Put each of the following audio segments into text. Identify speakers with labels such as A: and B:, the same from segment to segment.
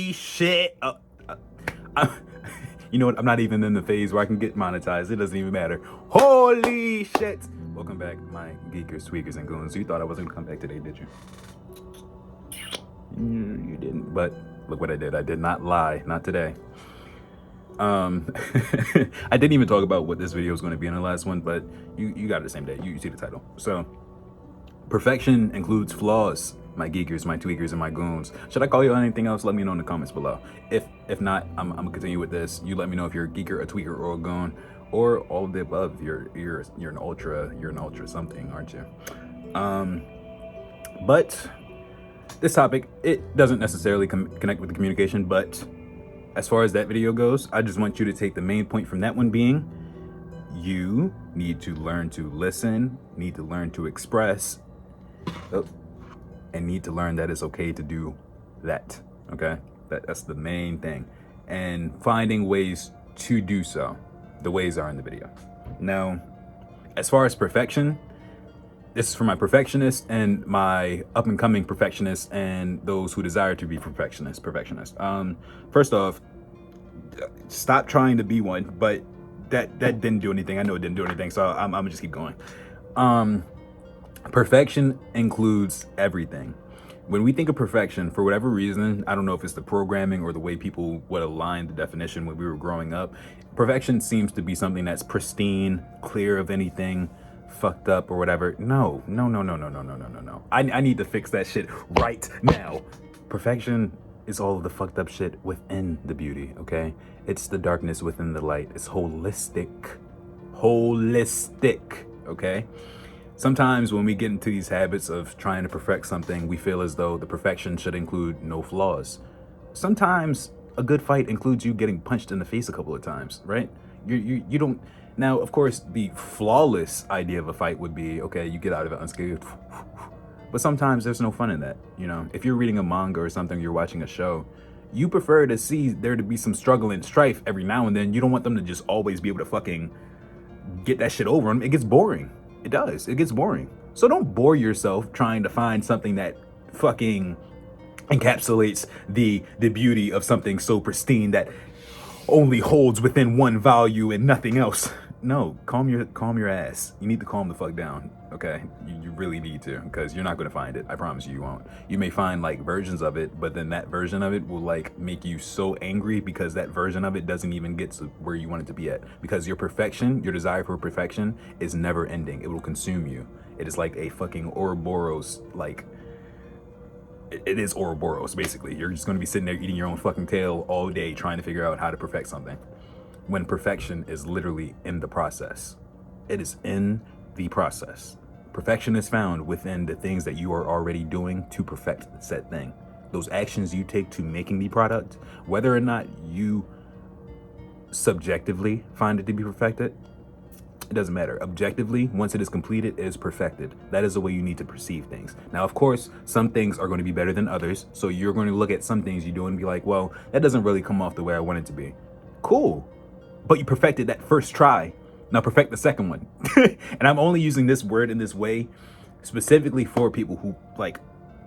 A: Holy shit. You know what? I'm not even in the phase where I can get monetized. It doesn't even matter. Holy shit. Welcome back, my geekers, tweakers, and goons. You thought I wasn't going to come back today, did you? You didn't. But look what I did. I did not lie. Not today. I didn't even talk about what this video is going to be in the last one, but you got it the same day. You see the title. So, perfection includes flaws. My geekers, my tweakers, and my goons. Should I call you anything else? Let me know in the comments below. If not, I'm gonna continue with this. You let me know if you're a geeker, a tweaker, or a goon, or all of the above. You're an ultra something, aren't you? But this topic, it doesn't necessarily connect with the communication, but as far as that video goes, I just want you to take the main point from that one being, you need to learn to listen, need to learn to express, and need to learn that it's okay to do that, okay? That's the main thing. And finding ways to do so. The ways are in the video. Now, as far as perfection, this is for my perfectionists and my up-and-coming perfectionists and those who desire to be perfectionists. First off, stop trying to be one, but that didn't do anything. I know it didn't do anything, so I'm gonna just keep going. Perfection includes everything. When we think of perfection, for whatever reason, I don't know if it's the programming or the way people would align the definition when we were growing up, perfection seems to be something that's pristine, clear of anything fucked up or whatever. No. I need to fix that shit right now. Perfection is all of the fucked up shit within the beauty, okay? It's the darkness within the light. It's holistic, okay? Sometimes when we get into these habits of trying to perfect something, we feel as though the perfection should include no flaws. Sometimes a good fight includes you getting punched in the face a couple of times, right? You don't. Now, of course, the flawless idea of a fight would be, okay, you get out of it unscathed. But sometimes there's no fun in that, you know? If you're reading a manga or something, you're watching a show, you prefer to see there to be some struggle and strife every now and then. You don't want them to just always be able to fucking get that shit over them. It gets boring. It does. It gets boring. So don't bore yourself trying to find something that fucking encapsulates the beauty of something so pristine that only holds within one value and nothing else. No, calm your ass. You need to calm the fuck down, okay? You really need to, because you're not going to find it. I promise you won't. You may find like versions of it, but then that version of it will like make you so angry because that version of it doesn't even get to where you want it to be at. Because your perfection, your desire for perfection is never ending. It will consume you. It is like a fucking Ouroboros, like, it is Ouroboros, basically. You're just going to be sitting there eating your own fucking tail all day trying to figure out how to perfect something, when perfection is literally in the process. It is in the process. Perfection is found within the things that you are already doing to perfect said thing. Those actions you take to making the product, whether or not you subjectively find it to be perfected, it doesn't matter. Objectively, once it is completed, it is perfected. That is the way you need to perceive things. Now, of course, some things are going to be better than others. So you're going to look at some things you do and be like, well, that doesn't really come off the way I want it to be. Cool. But you perfected that first try. Now perfect the second one. And I'm only using this word in this way specifically for people who like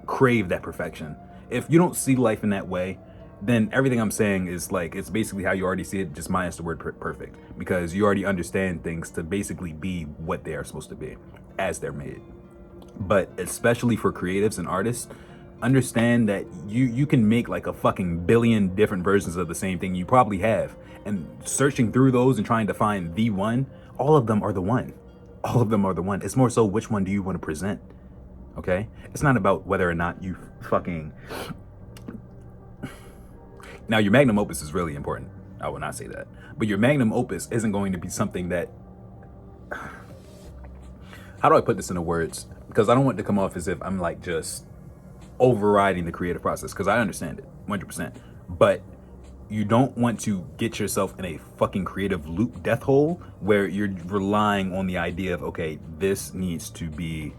A: crave that perfection. If you don't see life in that way, then everything I'm saying is like, it's basically how you already see it, just minus the word perfect, because you already understand things to basically be what they are supposed to be as they're made. But especially for creatives and artists, understand that you can make like a fucking billion different versions of the same thing you probably have, and searching through those and trying to find the one, all of them are the one. All of them are the one. It's more so, which one do you want to present? Okay? It's not about whether or not you fucking... Now, your magnum opus is really important. I will not say that. But your magnum opus isn't going to be something that... How do I put this into words? Because I don't want it to come off as if I'm like just overriding the creative process, because I understand it 100%. But you don't want to get yourself in a fucking creative loop death hole where you're relying on the idea of, okay, this needs to be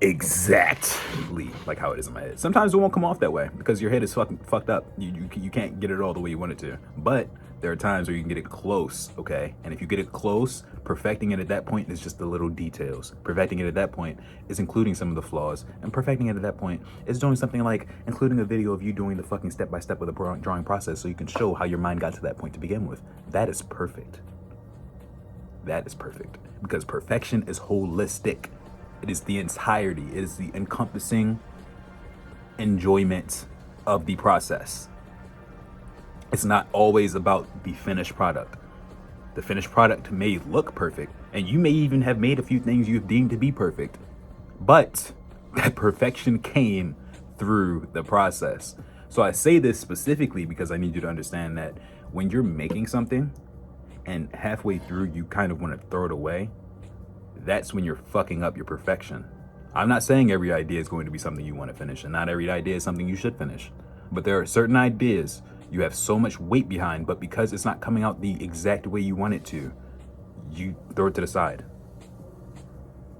A: exactly like how it is in my head. Sometimes it won't come off that way because your head is fucking fucked up. You can't get it all the way you want it to. But There are times where you can get it close, okay? And if you get it close, perfecting it at that point is just the little details. Perfecting it at that point is including some of the flaws. And perfecting it at that point is doing something like including a video of you doing the fucking step-by-step of the drawing process so you can show how your mind got to that point to begin with. That is perfect. That is perfect. Because perfection is holistic. It is the entirety. It is the encompassing enjoyment of the process. It's not always about the finished product. The finished product may look perfect, and you may even have made a few things you've deemed to be perfect, but that perfection came through the process. So I say this specifically because I need you to understand that when you're making something and halfway through you kind of want to throw it away, that's when you're fucking up your perfection. I'm not saying every idea is going to be something you want to finish, and not every idea is something you should finish. But there are certain ideas you have so much weight behind, but because it's not coming out the exact way you want it to, you throw it to the side.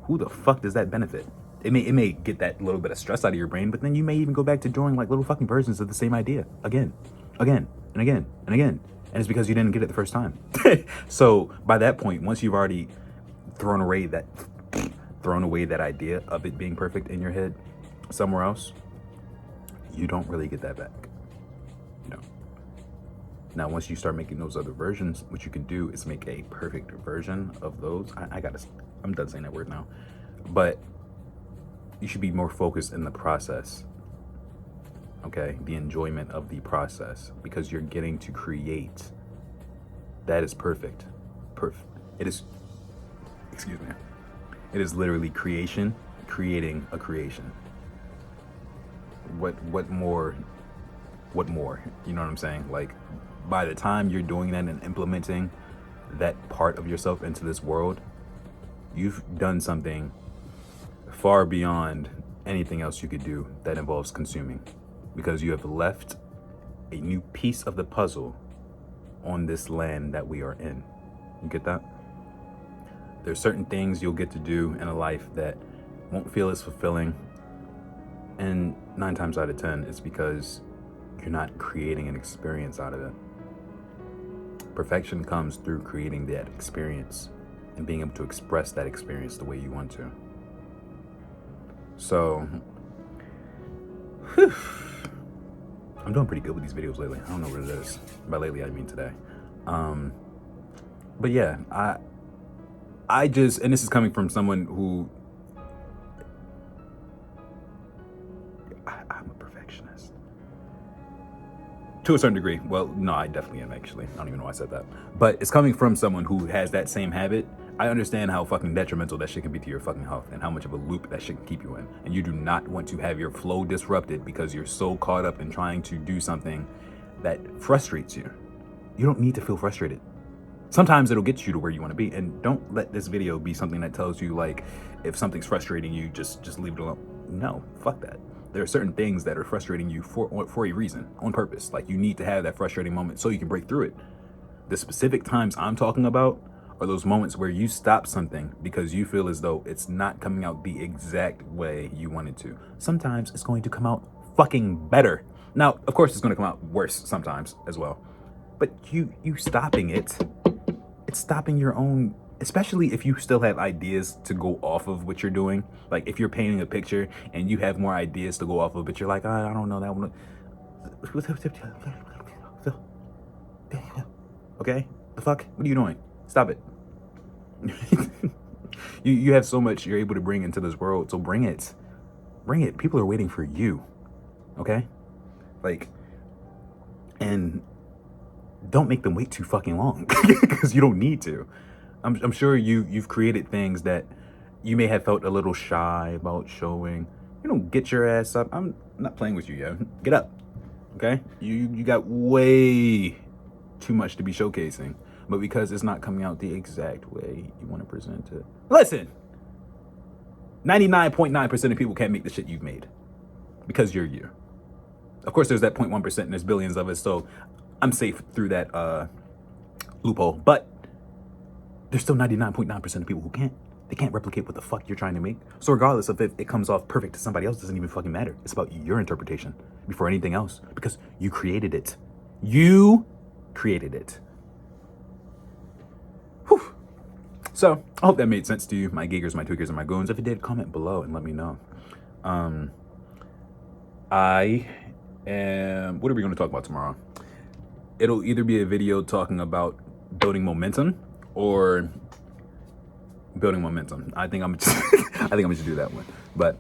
A: Who the fuck does that benefit? It may get that little bit of stress out of your brain, but then you may even go back to drawing like little fucking versions of the same idea again, and again. And it's because you didn't get it the first time. So by that point, once you've already thrown away that idea of it being perfect in your head somewhere else, you don't really get that back. Now, once you start making those other versions, what you can do is make a perfect version of those. I'm done saying that word now. But you should be more focused in the process, okay? The enjoyment of the process, because you're getting to create. That is perfect. It is literally creation, creating a creation. What more? You know what I'm saying? Like, by the time you're doing that and implementing that part of yourself into this world, you've done something far beyond anything else you could do that involves consuming, because you have left a new piece of the puzzle on this land that we are in. You get that? There's certain things you'll get to do in a life that won't feel as fulfilling, and 9 times out of 10 it's because you're not creating an experience out of it. Perfection comes through creating that experience and being able to express that experience the way you want to. So, I'm doing pretty good with these videos lately. I don't know what it is. By lately, I mean today. But yeah, I just, and this is coming from someone who, I'm a perfectionist. To a certain degree. Well, no, I definitely am, actually. I don't even know why I said that. But it's coming from someone who has that same habit. I understand how fucking detrimental that shit can be to your fucking health and how much of a loop that shit can keep you in. And you do not want to have your flow disrupted because you're so caught up in trying to do something that frustrates you. You don't need to feel frustrated. Sometimes it'll get you to where you want to be. And don't let this video be something that tells you, like, if something's frustrating you, just leave it alone. No, fuck that. There are certain things that are frustrating you for a reason, on purpose. Like, you need to have that frustrating moment so you can break through it. The specific times I'm talking about are those moments where you stop something because you feel as though it's not coming out the exact way you want it to. Sometimes it's going to come out fucking better. Now, of course, it's going to come out worse sometimes as well. But you stopping it, it's stopping your own, especially if you still have ideas to go off of what you're doing. Like, if you're painting a picture and you have more ideas to go off of, but you're like, I don't know that one. Okay? The fuck? What are you doing? Stop it. You have so much you're able to bring into this world, so bring it. Bring it. People are waiting for you. Okay? Like, and don't make them wait too fucking long, because you don't need to. I'm sure you've created things that you may have felt a little shy about showing. You know, get your ass up. I'm not playing with you, yo. Get up. Okay? You got way too much to be showcasing. But because it's not coming out the exact way you want to present it. Listen, 99.9% of people can't make the shit you've made because you're you. Of course, there's that 0.1% and there's billions of us, so I'm safe through that loophole. But there's still 99.9% of people who can't. They can't replicate what the fuck you're trying to make. So regardless of if it comes off perfect to somebody else, doesn't even fucking matter. It's about your interpretation before anything else, because you created it. You created it. So I hope that made sense to you, my geekers, my tweakers, and my goons. If it did, comment below and let me know. I am, what are we going to talk about tomorrow? It'll either be a video talking about building momentum or building momentum. I think I'm just, I think I'm going to do that one. But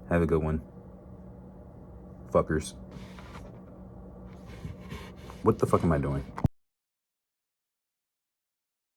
A: have a good one. Fuckers. What the fuck am I doing?